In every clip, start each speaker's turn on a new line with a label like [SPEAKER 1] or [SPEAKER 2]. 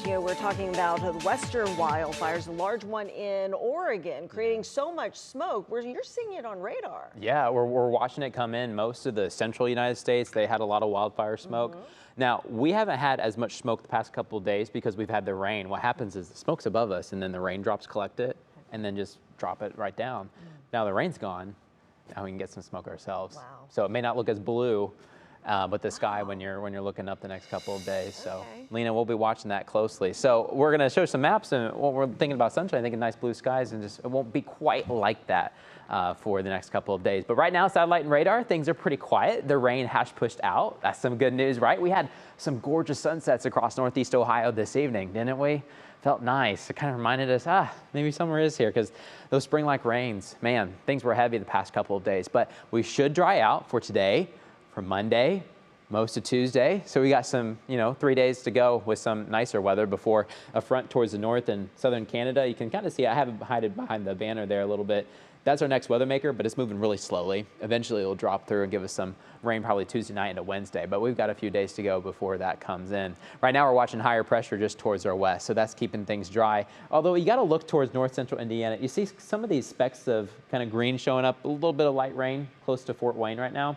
[SPEAKER 1] You know, we're talking about the western wildfires, a large one in Oregon, creating so much smoke. You're seeing it on radar.
[SPEAKER 2] Yeah, we're watching it come in. Most of the central United States, they had a lot of wildfire smoke. Now, we haven't had as much smoke the past couple of days because we've had the rain. What happens is the smoke's above us, and then the raindrops collect it and then just drop it right down. Now the rain's gone. Now we can get some smoke ourselves.
[SPEAKER 1] Wow.
[SPEAKER 2] So it may not look as blue, but the sky when you're looking up the next couple of days. So, Lena, we'll be watching that closely. So we're going to show some maps, and what we're thinking about sunshine, thinking nice blue skies, and just it won't be quite like that for the next couple of days. But right now, satellite and radar, things are pretty quiet. The rain has pushed out. That's some good news, right? We had some gorgeous sunsets across Northeast Ohio this evening, didn't we? Felt nice. It kind of reminded us, maybe summer is here, because those spring-like rains, man, things were heavy the past couple of days. But we should dry out for today, for Monday, most of Tuesday. So we got some, 3 days to go with some nicer weather before a front towards the north and southern Canada. You can kind of see, I have it hidden behind the banner there a little bit. That's our next weather maker, but it's moving really slowly. Eventually it'll drop through and give us some rain probably Tuesday night into Wednesday, but we've got a few days to go before that comes in. Right now we're watching higher pressure just towards our west, so that's keeping things dry. Although you got to look towards north central Indiana. You see some of these specks of kind of green showing up, a little bit of light rain close to Fort Wayne right now.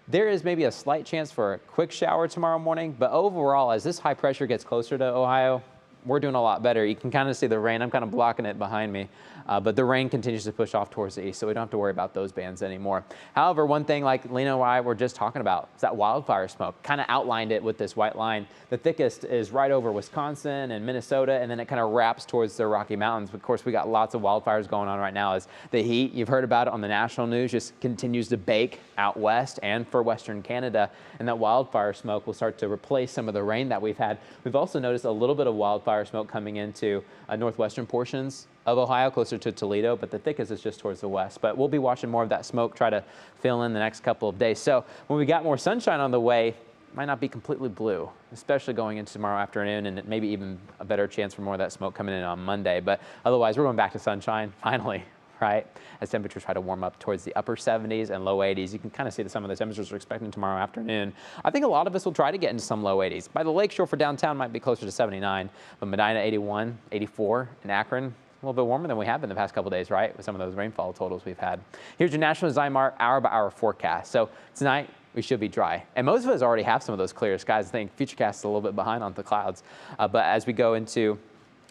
[SPEAKER 2] There is maybe a slight chance for a quick shower tomorrow morning, but overall, as this high pressure gets closer to Ohio, we're doing a lot better. You can kind of see the rain. I'm kind of blocking it behind me, but the rain continues to push off towards the east, so we don't have to worry about those bands anymore. However, one thing like Lena and I were just talking about is that wildfire smoke. Kind of outlined it with this white line. The thickest is right over Wisconsin and Minnesota, and then it kind of wraps towards the Rocky Mountains. Of course, we got lots of wildfires going on right now as the heat, you've heard about it on the national news, just continues to bake out west and for Western Canada, and that wildfire smoke will start to replace some of the rain that we've had. We've also noticed a little bit of wildfire smoke coming into northwestern portions of Ohio, closer to Toledo, but the thickest is just towards the west. But we'll be watching more of that smoke, try to fill in the next couple of days. So when we got more sunshine on the way, it might not be completely blue, especially going into tomorrow afternoon, and maybe even a better chance for more of that smoke coming in on Monday. But otherwise, we're going back to sunshine, finally. Right? As temperatures try to warm up towards the upper 70s and low 80s. You can kind of see that some of the temperatures we're expecting tomorrow afternoon. I think a lot of us will try to get into some low 80s. By the lakeshore for downtown might be closer to 79, but Medina 81, 84, and Akron a little bit warmer than we have been the past couple days, right? With some of those rainfall totals we've had. Here's your National Zymark hour-by-hour forecast. So tonight, we should be dry. And most of us already have some of those clear skies. I think Futurecast is a little bit behind on the clouds. But as we go into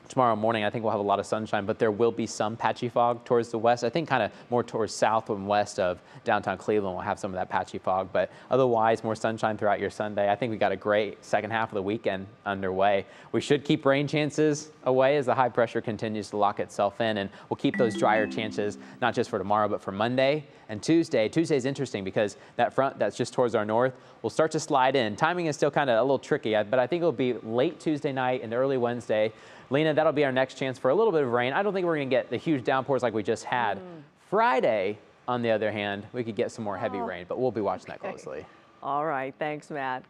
[SPEAKER 2] tomorrow morning, I think we'll have a lot of sunshine, but there will be some patchy fog towards the west. I think kind of more towards south and west of downtown Cleveland, we'll have some of that patchy fog, but otherwise more sunshine throughout your Sunday. I think we got a great second half of the weekend underway. We should keep rain chances away as the high pressure continues to lock itself in, and we'll keep those drier chances, not just for tomorrow, but for Monday and Tuesday. Tuesday is interesting because that front that's just towards our north will start to slide in. Timing is still kind of a little tricky, but I think it'll be late Tuesday night and early Wednesday. Lena, that'll be our next chance for a little bit of rain. I don't think we're going to get the huge downpours like we just had. Friday, on the other hand, we could get some more heavy rain, but we'll be watching that closely.
[SPEAKER 1] All right. Thanks, Matt.